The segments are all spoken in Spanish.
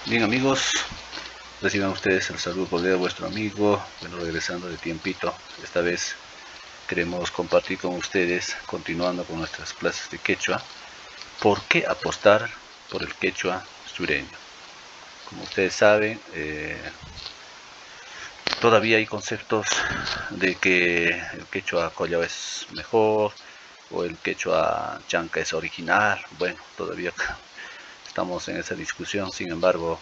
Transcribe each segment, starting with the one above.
Bien amigos, reciban ustedes el saludo cordial de vuestro amigo. Bueno, regresando de tiempito, esta vez queremos compartir con ustedes, continuando con nuestras clases de quechua, por qué apostar por el quechua sureño. Como ustedes saben, todavía hay conceptos de que el quechua collao es mejor o el quechua chanca es original. Bueno, todavía estamos en esa discusión. Sin embargo,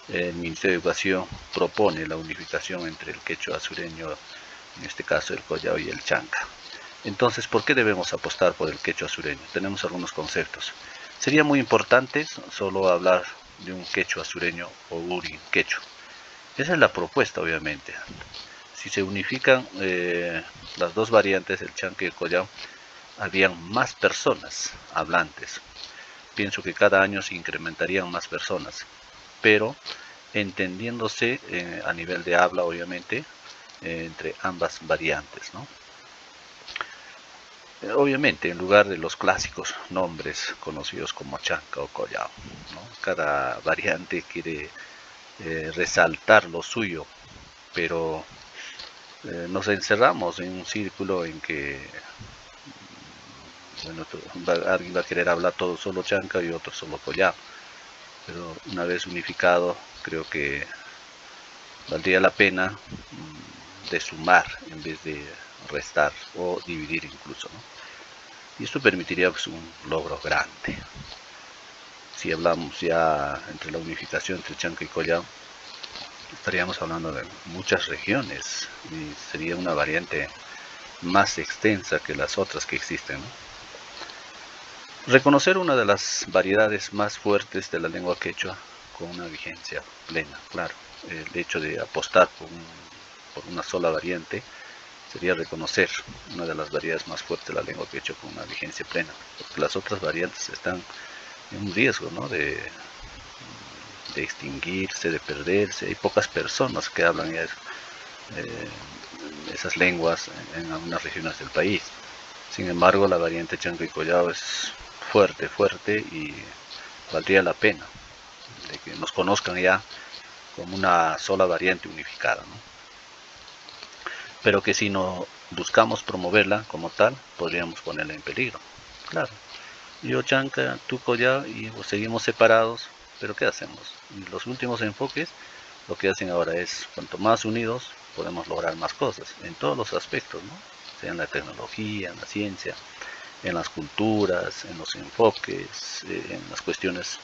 el Ministerio de Educación propone la unificación entre el quechua sureño, en este caso el collao y el chanca. Entonces, ¿por qué debemos apostar por el quechua sureño? Tenemos algunos conceptos. Sería muy importante solo hablar de un quechua sureño o uri quechua. Esa es la propuesta, obviamente. Si se unifican las dos variantes, el chanca y el collao, habrían más personas hablantes. Pienso que cada año se incrementarían más personas, pero entendiéndose a nivel de habla, obviamente, entre ambas variantes, ¿no? Obviamente, en lugar de los clásicos nombres conocidos como chanca o collao, ¿no? Cada variante quiere resaltar lo suyo, pero nos encerramos en un círculo en que bueno, alguien va a querer hablar todo solo chanca y otro solo collao, pero una vez unificado creo que valdría la pena de sumar en vez de restar o dividir incluso, ¿no? Y esto permitiría pues, un logro grande. Si hablamos ya entre la unificación entre chanca y collao, estaríamos hablando de muchas regiones y sería una variante más extensa que las otras que existen, ¿no? Reconocer una de las variedades más fuertes de la lengua quechua con una vigencia plena, claro. El hecho de apostar por una sola variante sería reconocer una de las variedades más fuertes de la lengua quechua con una vigencia plena, porque las otras variantes están en un riesgo, ¿no? de extinguirse, de perderse. Hay pocas personas que hablan ya esas lenguas en algunas regiones del país. Sin embargo, la variante chanca y collao es fuerte, fuerte y valdría la pena de que nos conozcan ya como una sola variante unificada, ¿no? Pero que si no buscamos promoverla como tal, podríamos ponerla en peligro. Claro, yo chanca, tú collao y seguimos separados, pero ¿qué hacemos? Y los últimos enfoques lo que hacen ahora es, cuanto más unidos, podemos lograr más cosas, en todos los aspectos, ¿no? Sea en la tecnología, en la ciencia, en las culturas, en los enfoques, en las cuestiones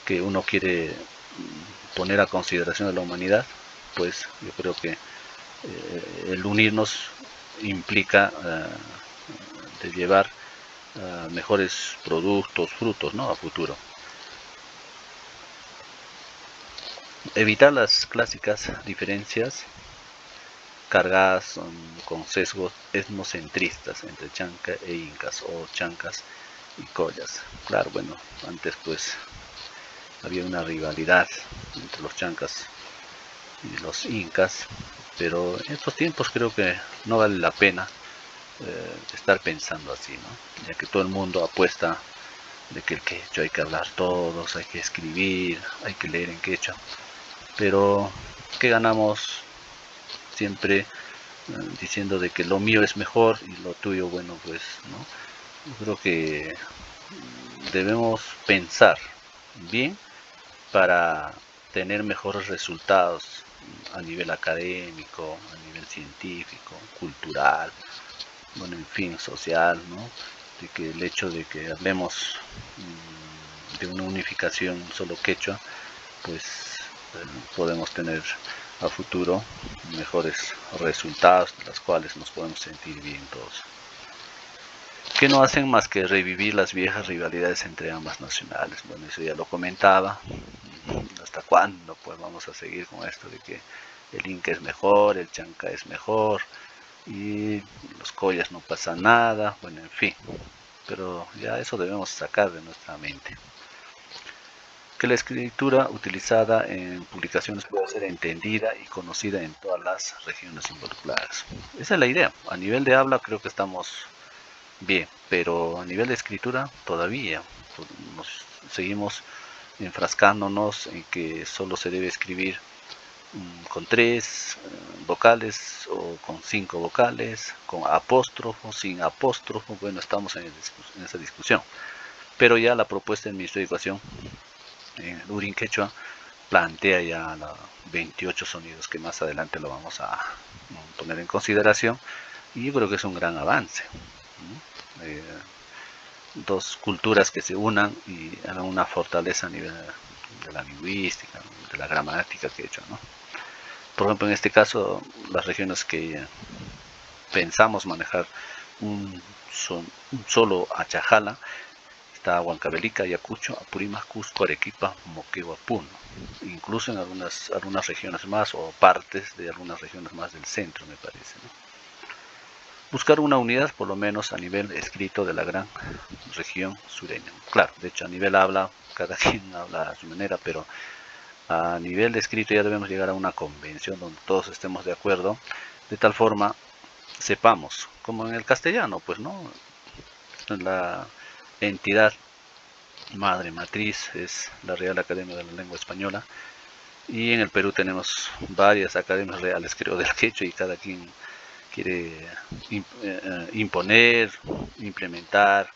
que uno quiere poner a consideración de la humanidad, pues yo creo que el unirnos implica de llevar mejores productos, frutos, ¿no? A futuro. Evitar las clásicas diferencias cargadas con sesgos etnocentristas entre chanca e incas o chancas y collas. Claro, bueno, antes pues había una rivalidad entre los chancas y los incas, pero en estos tiempos creo que no vale la pena estar pensando así, ¿no? Ya que todo el mundo apuesta de que el quechua hay que hablar todos, hay que escribir, hay que leer en quechua, pero ¿qué ganamos siempre diciendo de que lo mío es mejor y lo tuyo, bueno, pues, ¿no? Yo creo que debemos pensar bien para tener mejores resultados a nivel académico, a nivel científico, cultural, bueno, en fin, social, ¿no? De que el hecho de que hablemos de una unificación solo quechua, pues podemos tener a futuro mejores resultados de los cuales nos podemos sentir bien todos. Que no hacen más que revivir las viejas rivalidades entre ambas nacionales. Bueno, eso ya lo comentaba. ¿Hasta cuándo pues vamos a seguir con esto de que el Inca es mejor, el Chanca es mejor y los collas no pasa nada? Bueno, en fin, pero ya eso debemos sacar de nuestra mente. Que la escritura utilizada en publicaciones pueda ser entendida y conocida en todas las regiones involucradas. Esa es la idea. A nivel de habla creo que estamos bien, pero a nivel de escritura todavía nos seguimos enfrascándonos en que solo se debe escribir con 3 vocales o con 5 vocales, con apóstrofo, sin apóstrofo. Bueno, estamos en esa discusión. Pero ya la propuesta del Ministerio de Educación en el Urin Quechua plantea ya 28 sonidos que más adelante lo vamos a poner en consideración, y yo creo que es un gran avance. Dos culturas que se unan y hagan una fortaleza a nivel de la lingüística, de la gramática que he hecho, ¿no? Por ejemplo, en este caso, las regiones que pensamos manejar un solo Achajala, está Huancavelica, Ayacucho, Apurímac, Cusco, Arequipa, Moquegua, Puno. Incluso en algunas regiones más, o partes de algunas regiones más del centro, me parece, ¿no? Buscar una unidad, por lo menos a nivel escrito, de la gran región sureña. Claro, de hecho a nivel habla, cada quien habla a su manera, pero a nivel de escrito ya debemos llegar a una convención donde todos estemos de acuerdo, de tal forma sepamos, como en el castellano, pues no, la entidad madre matriz es la Real Academia de la Lengua Española, y en el Perú tenemos varias academias reales, creo, del quechua, y cada quien quiere imponer, implementar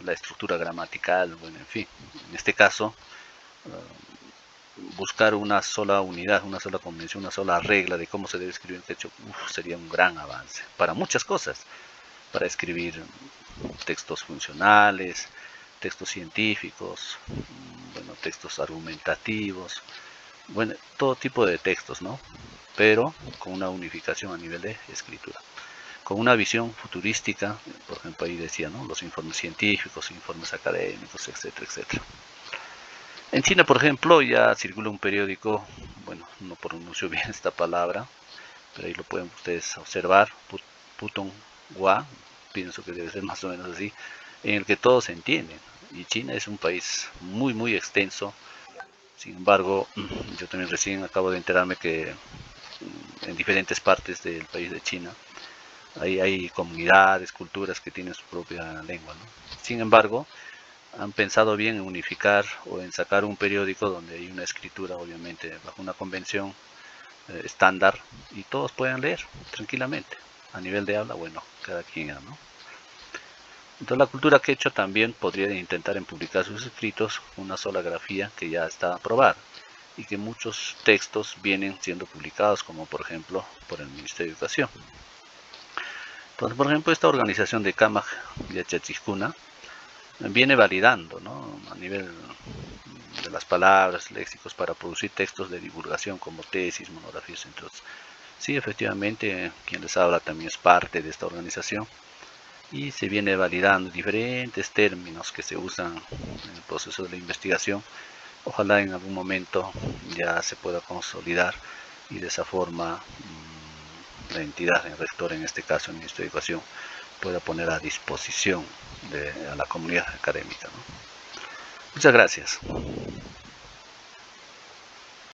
la estructura gramatical, bueno, en fin, en este caso buscar una sola unidad, una sola convención, una sola regla de cómo se debe escribir en quechua, sería un gran avance para muchas cosas, para escribir textos funcionales, textos científicos, bueno, textos argumentativos, bueno, todo tipo de textos, ¿no? Pero con una unificación a nivel de escritura, con una visión futurística. Por ejemplo, ahí decía, ¿no?, los informes científicos, informes académicos, etcétera, etcétera. En China, por ejemplo, ya circula un periódico, bueno, no pronuncio bien esta palabra, pero ahí lo pueden ustedes observar, Putonghua, pienso que debe ser más o menos así, en el que todos se entienden. Y China es un país muy, muy extenso. Sin embargo, yo también recién acabo de enterarme que en diferentes partes del país de China hay comunidades, culturas que tienen su propia lengua, ¿no? Sin embargo, han pensado bien en unificar o en sacar un periódico donde hay una escritura, obviamente, bajo una convención estándar, y todos puedan leer tranquilamente. A nivel de habla, bueno, cada quien, ¿no? Entonces la cultura quechua también podría intentar en publicar sus escritos una sola grafía que ya está aprobada, y que muchos textos vienen siendo publicados, como por ejemplo por el Ministerio de Educación. Entonces, por ejemplo, esta organización de Camaj Yachachicuna viene validando, ¿no?, a nivel de las palabras, léxicos, para producir textos de divulgación como tesis, monografías, entre otros. Sí, efectivamente, quien les habla también es parte de esta organización, y se viene validando diferentes términos que se usan en el proceso de la investigación. Ojalá en algún momento ya se pueda consolidar, y de esa forma la entidad, el rector, en este caso el Ministerio de Educación, pueda poner a disposición a la comunidad académica, ¿no? Muchas gracias.